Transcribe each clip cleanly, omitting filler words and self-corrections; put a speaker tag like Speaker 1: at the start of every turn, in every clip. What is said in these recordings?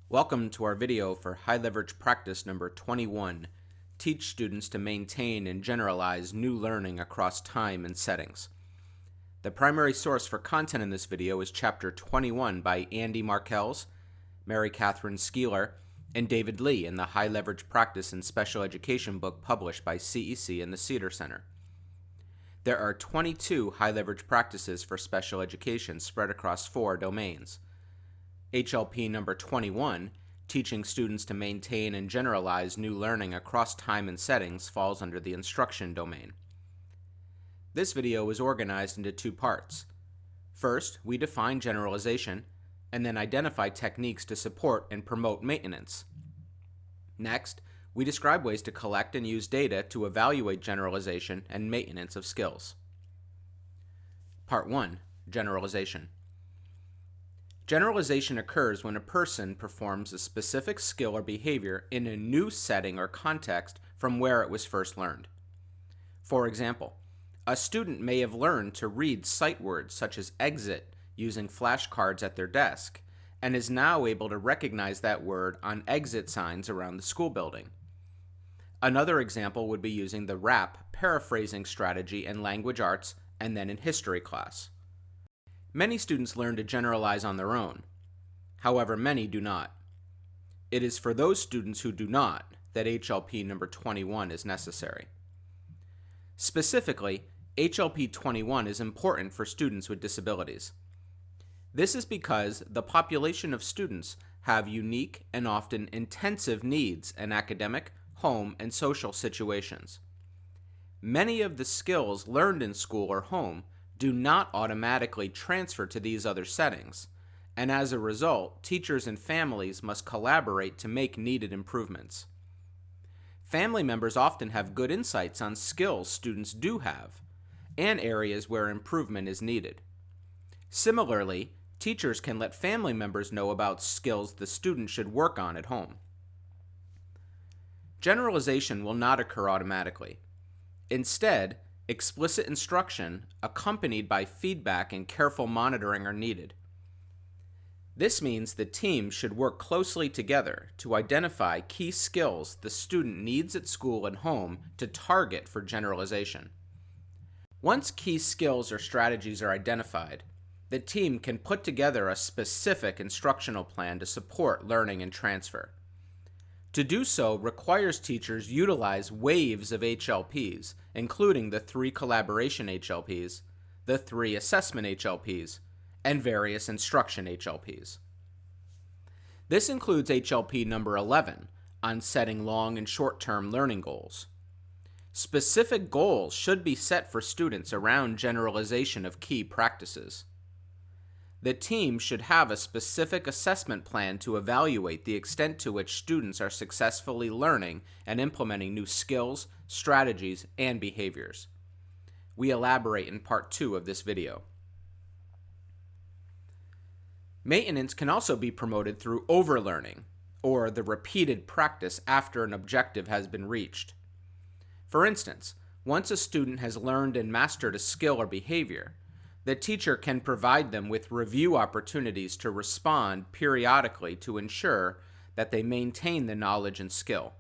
Speaker 1: Welcome to our video for High Leverage Practice number 21, Teach Students to Maintain and Generalize New Learning Across Time and Settings. The primary source for content in this video is Chapter 21 by Andy Markels, Mary Catherine Skeeler, and David Lee in the High Leverage Practice in Special Education book published by CEC and the Cedar Center. There are 22 high leverage practices for special education spread across 4 domains. HLP number 21, Teaching Students to Maintain and Generalize New Learning Across Time and Settings, falls under the instruction domain. This video is organized into 2 parts. First, we define generalization, and then identify techniques to support and promote maintenance. Next, we describe ways to collect and use data to evaluate generalization and maintenance of skills. Part 1. Generalization. Generalization occurs when a person performs a specific skill or behavior in a new setting or context from where it was first learned. For example, a student may have learned to read sight words such as exit using flashcards at their desk, and is now able to recognize that word on exit signs around the school building. Another example would be using the RAP paraphrasing strategy in language arts and then in history class. Many students learn to generalize on their own. However, many do not. It is for those students who do not that HLP number 21 is necessary. Specifically, HLP 21 is important for students with disabilities. This is because the population of students have unique and often intensive needs in academic, home, and social situations. Many of the skills learned in school or home do not automatically transfer to these other settings, and as a result, teachers and families must collaborate to make needed improvements. Family members often have good insights on skills students do have, and areas where improvement is needed. Similarly, teachers can let family members know about skills the student should work on at home. Generalization will not occur automatically. Instead, explicit instruction, accompanied by feedback and careful monitoring, are needed. This means the team should work closely together to identify key skills the student needs at school and home to target for generalization. Once key skills or strategies are identified, the team can put together a specific instructional plan to support learning and transfer. To do so requires teachers utilize waves of HLPs, including the 3 collaboration HLPs, the 3 assessment HLPs, and various instruction HLPs. This includes HLP number 11 on setting long and short-term learning goals. Specific goals should be set for students around generalization of key practices. The team should have a specific assessment plan to evaluate the extent to which students are successfully learning and implementing new skills, strategies, and behaviors. We elaborate in part 2 of this video. Maintenance can also be promoted through overlearning, or the repeated practice after an objective has been reached. For instance, once a student has learned and mastered a skill or behavior, the teacher can provide them with review opportunities to respond periodically to ensure that they maintain the knowledge and skill.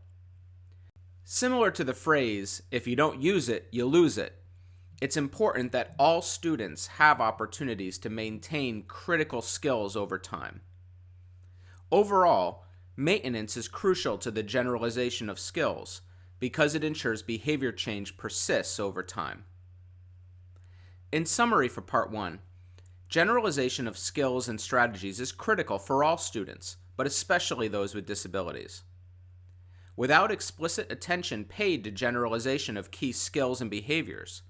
Speaker 1: Similar to the phrase, if you don't use it, you lose it, it's important that all students have opportunities to maintain critical skills over time. Overall, maintenance is crucial to the generalization of skills because it ensures behavior change persists over time. In summary for Part 1, generalization of skills and strategies is critical for all students, but especially those with disabilities. Without explicit attention paid to generalization of key skills and behaviors,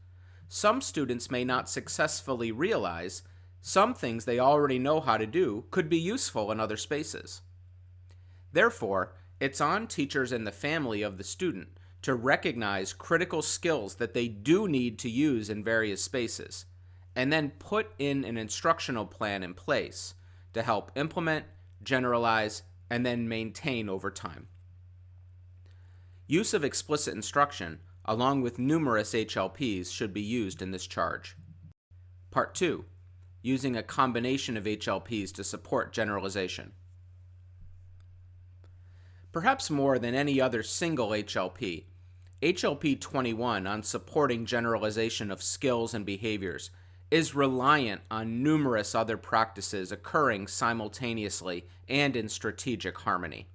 Speaker 1: some students may not successfully realize some things they already know how to do could be useful in other spaces. Therefore, it's on teachers and the family of the student to recognize critical skills that they do need to use in various spaces, and then put in an instructional plan in place to help implement, generalize, and then maintain over time. Use of explicit instruction, along with numerous HLPs, should be used in this charge. Part 2. Using a combination of HLPs to support generalization. Perhaps more than any other single HLP, HLP 21 on supporting generalization of skills and behaviors is reliant on numerous other practices occurring simultaneously and in strategic harmony.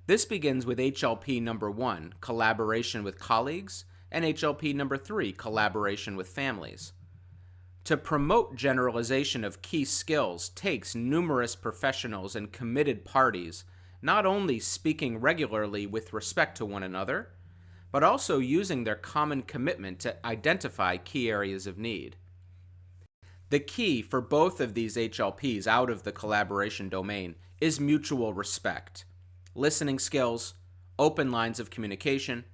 Speaker 1: This begins with HLP number 1, collaboration with colleagues, and HLP number 3, collaboration with families. To promote generalization of key skills takes numerous professionals and committed parties not only speaking regularly with respect to one another, but also using their common commitment to identify key areas of need. The key for both of these HLPs out of the collaboration domain is mutual respect, listening skills, open lines of communication,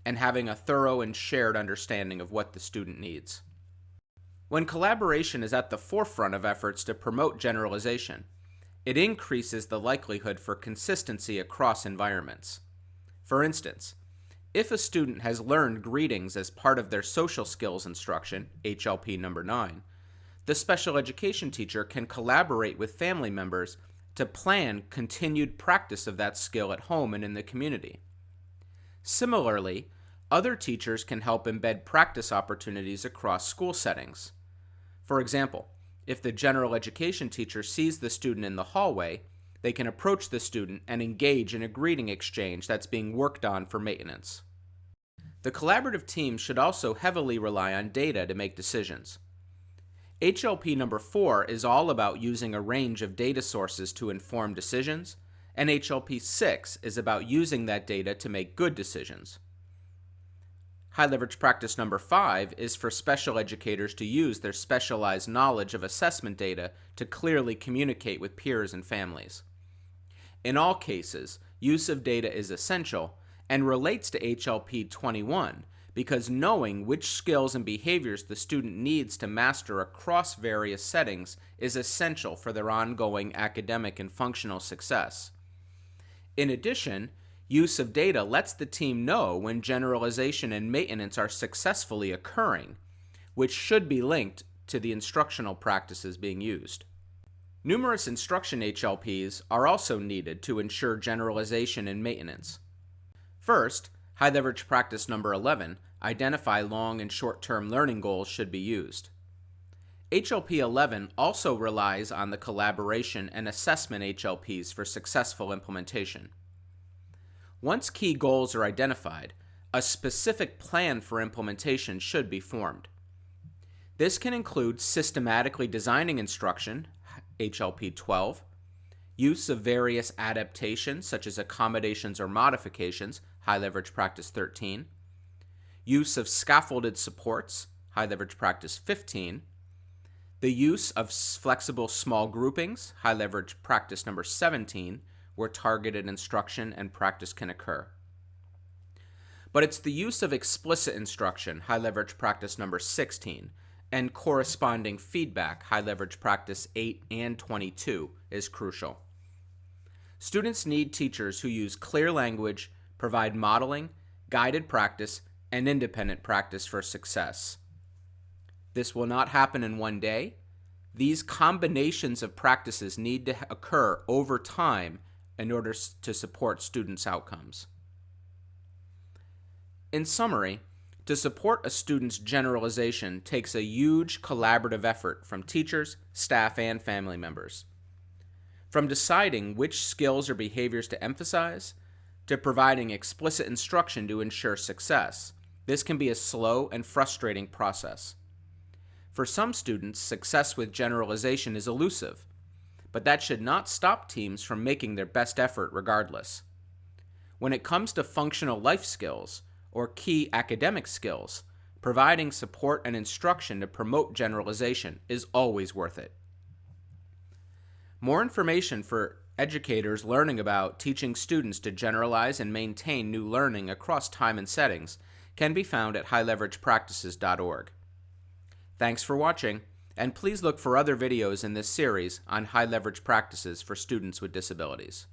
Speaker 1: and having a thorough and shared understanding of what the student needs. When collaboration is at the forefront of efforts to promote generalization, it increases the likelihood for consistency across environments. For instance, if a student has learned greetings as part of their social skills instruction, HLP number 9, the special education teacher can collaborate with family members to plan continued practice of that skill at home and in the community. Similarly, other teachers can help embed practice opportunities across school settings. For example, if the general education teacher sees the student in the hallway, they can approach the student and engage in a greeting exchange that's being worked on for maintenance. The collaborative team should also heavily rely on data to make decisions. HLP number 4 is all about using a range of data sources to inform decisions, and HLP 6 is about using that data to make good decisions. High leverage practice number 5 is for special educators to use their specialized knowledge of assessment data to clearly communicate with peers and families. In all cases, use of data is essential and relates to HLP 21 because knowing which skills and behaviors the student needs to master across various settings is essential for their ongoing academic and functional success. In addition, use of data lets the team know when generalization and maintenance are successfully occurring, which should be linked to the instructional practices being used. Numerous instruction HLPs are also needed to ensure generalization and maintenance. First, high leverage practice number 11, identify long and short-term learning goals, should be used. HLP 11 also relies on the collaboration and assessment HLPs for successful implementation. Once key goals are identified, a specific plan for implementation should be formed. This can include systematically designing instruction, HLP 12, use of various adaptations such as accommodations or modifications, high leverage practice 13, use of scaffolded supports, high leverage practice 15, the use of flexible small groupings, high leverage practice number 17, where targeted instruction and practice can occur. But it's the use of explicit instruction, high leverage practice number 16, and corresponding feedback, high leverage practice 8 and 22, is crucial. Students need teachers who use clear language, provide modeling, guided practice, and independent practice for success. This will not happen in one day. These combinations of practices need to occur over time in order to support students' outcomes. In summary, to support a student's generalization takes a huge collaborative effort from teachers, staff, and family members. From deciding which skills or behaviors to emphasize, to providing explicit instruction to ensure success, this can be a slow and frustrating process. For some students, success with generalization is elusive, but that should not stop teams from making their best effort regardless. When it comes to functional life skills or key academic skills, Providing support and instruction to promote generalization is always worth it. More information for educators learning about teaching students to generalize and maintain new learning across time and settings can be found at highleveragepractices.org. Thanks for watching, and please look for other videos in this series on high leverage practices for students with disabilities.